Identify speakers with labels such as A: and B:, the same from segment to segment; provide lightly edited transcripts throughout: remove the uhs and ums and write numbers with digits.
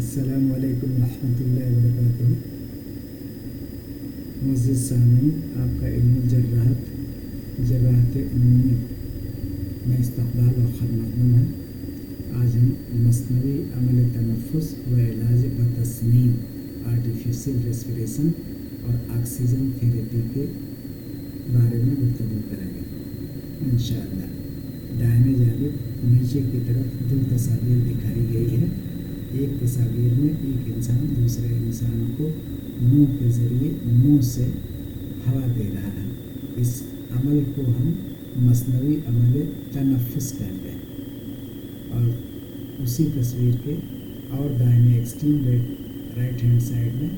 A: السلام علیکم ورحمۃ اللہ وبرکاتہ. معزز سامعین، آپ کا علم جراحت عمومی میں استقبال و خیر مقدم ہے. آج ہم مصنوعی عمل تنفس و علاج بتصمیم آرٹیفیشل ریسپریشن اور آکسیجن تھیریپی کے بارے میں گفتگو کریں گے انشاءاللہ. دائیں جانب نیچے کی طرف دو تصاویر دکھائی گئی ہے. ایک تصاویر میں ایک انسان دوسرے انسان کو منہ کے ذریعے منہ سے ہوا دے رہا ہے. اس عمل کو ہم مصنوعی عمل تنفس کہتے ہیں. اور اسی تصویر کے اور دائیں ایکسٹریم رائٹ ہینڈ سائڈ میں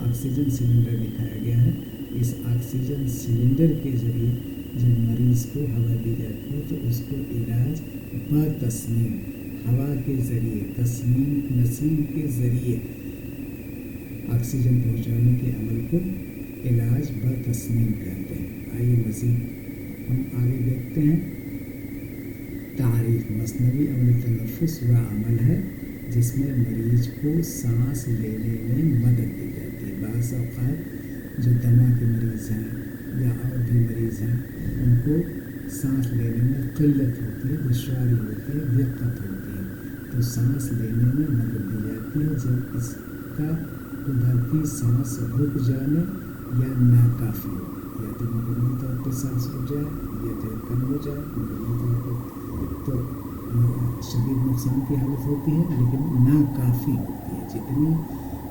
A: آکسیجن سلنڈر دکھایا گیا ہے. اس آکسیجن سلنڈر کے ذریعے جب مریض کو ہوا دی جاتی ہے تو اس کو علاج بتصمیم ہوا کے ذریعے نسیم کے ذریعے آکسیجن پہنچانے کے عمل کو علاج بتصمیم کہتے ہیں. آئیے مزید ہم آگے دیکھتے ہیں. تعریف: مصنوعی عمل تنفس وہ عمل ہے جس میں مریض کو سانس لینے میں مدد دی جاتی ہے. بعض اوقات جو دمہ کے مریض ہیں یا اور بھی مریض ہیں ان کو سانس لینے میں قلت ہوتی ہے، دشواری ہوتی ہے، دقت ہوتی ہے، تو سانس لینے میں مدد دی جاتی ہے. جب اس کا قدرتی سانس رک جانے یا ناکافی ہو، یا تو مکمل طور پہ سانس رک جائے یا پھر کم ہو جائے مکمل طور پہ، تو شدید نقصان کی حالت ہوتی ہے، لیکن ناکافی ہوتی ہے. جتنی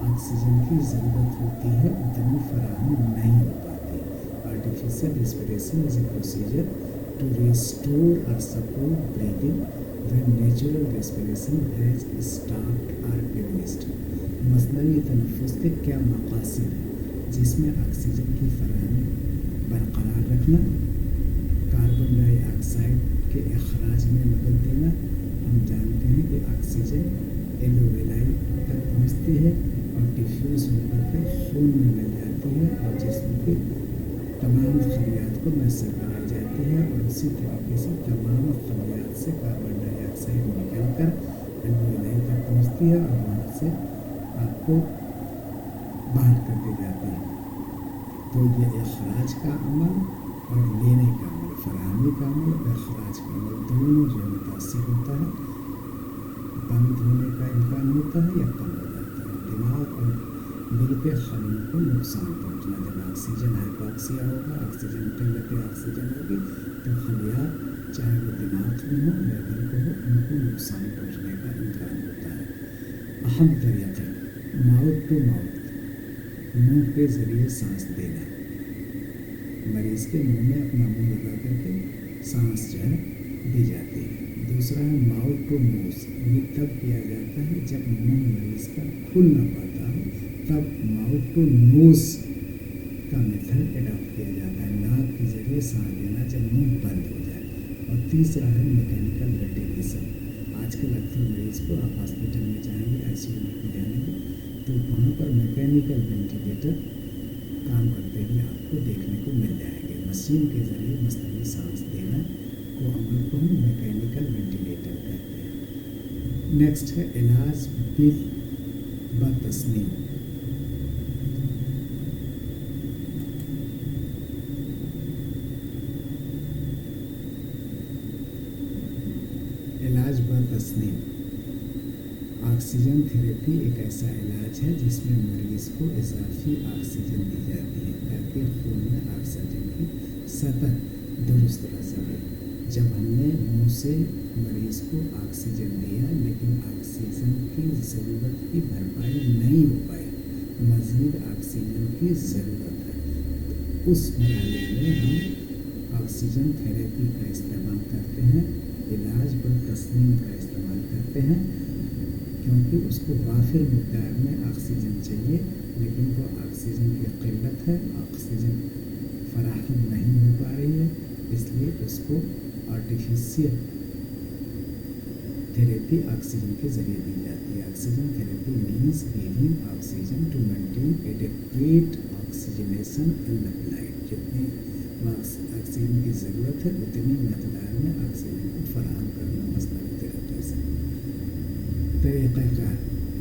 A: آکسیجن کی ضرورت ہوتی ہے اتنی فراہم نہیں ہو پاتی. Artificial respiration is a procedure to restore or support breathing when natural respiration has stopped or diminished. مصنوعی تنفس کے کیا مقاصد ہیں؟ جس میں آکسیجن کی فراہمی برقرار رکھنا، کاربن ڈائی آکسائڈ کے اخراج میں مدد دینا. ہم جانتے ہیں کہ آکسیجن ایلوویلائی تک پہنچتی ہے اور ڈیفیوز ہو کر کے خون میں مل جاتی ہے اور جسم کے تمام خلیات کو میسر کرائی جاتی ہے، اور اسی طریقے سے تمام خلیات سے کاربن ڈائی آکسائڈ نکل کر ایلوویلائی تک پہنچتی ہے اور وہاں سے آپ کو باہر کر دی جاتی ہے. تو یہ اخراج کا عمل اور لینے کا عمل، فراہمی کا عمل اور اخراج کا عمل دونوں جو متاثر ہوتا ہے، بند ہونے کا امکان ہوتا ہے یا کم ہو جاتا ہے. دماغ اور دل کے خلیوں کو نقصان پہنچنا، جب آکسیجن ہائپوکسیا ہوگا، آکسیجن قلت آکسیجن ہوگی تو خلیات چاہے وہ دماغ میں ہو یا دل کو ہو ان کو نقصان پہنچنے کا امکان ہوتا ہے. اہم طریقے: ماؤتھ ٹو ماؤتھ، منہ کے ذریعے سانس دینا. مریض کے منہ میں اپنا منہ لگا کر کے سانس جو ہے دی جاتی ہے. دوسرا ہے ماؤتھ ٹو نوز. یہ تب کیا جاتا ہے جب منہ مریض کا کھل نہ پاتا ہو، تب ماؤتھ ٹو نوز کا میتھڈ اڈاپٹ کیا جاتا ہے. ناک کے ذریعے سانس دینا جب منہ بند ہو جائے. اور تیسرا ہے میکینیکل وینٹیلیشن. آج کل اکثر مریض کو آپ ہاسپٹل میں جائیں گے، آئی سی یو میں جائیں گے تو وہاں پر میکینیکل وینٹیلیٹر کام کرتے ہوئے آپ کو دیکھنے کو مل جائیں گے. مشین کے ذریعے مصنوعی سانس دینا کو عمل کو ہم میکینیکل وینٹیلیٹر کہتے ہیں. نیکسٹ ہے علاج بتصمیم. علاج بتصمیم آکسیجن تھیریپی ایک ایسا علاج ہے جس میں مریض کو اضافی آکسیجن دی جاتی ہے تاکہ خون میں آکسیجن کی سطح درست رہ سکے. جب ہم نے منہ سے مریض کو آکسیجن دیا لیکن آکسیجن کی ضرورت کی بھرپائی نہیں ہو پائی، مزید آکسیجن کی ضرورت ہے، تو اس مرحلے میں ہم آکسیجن تھیریپی کا استعمال کرتے ہیں، علاج بتصمیم کا استعمال کرتے ہیں، کیونکہ اس کو وافر مقدار میں آکسیجن چاہیے لیکن وہ آکسیجن کی قلت ہے، آکسیجن فراہم نہیں ہو پا رہی ہے، اس لیے اس کو آرٹیفیشل تھیریپی آکسیجن کے ذریعے دی جاتی ہے. Oxygen therapy means giving oxygen to maintain adequate oxygenation in the blood. جتنی آکسیجن کی ضرورت ہے اتنی مقدار میں آکسیجن کو فراہم کرنا مصنوعی طریقے سے. طریقہ کار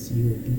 A: COPD,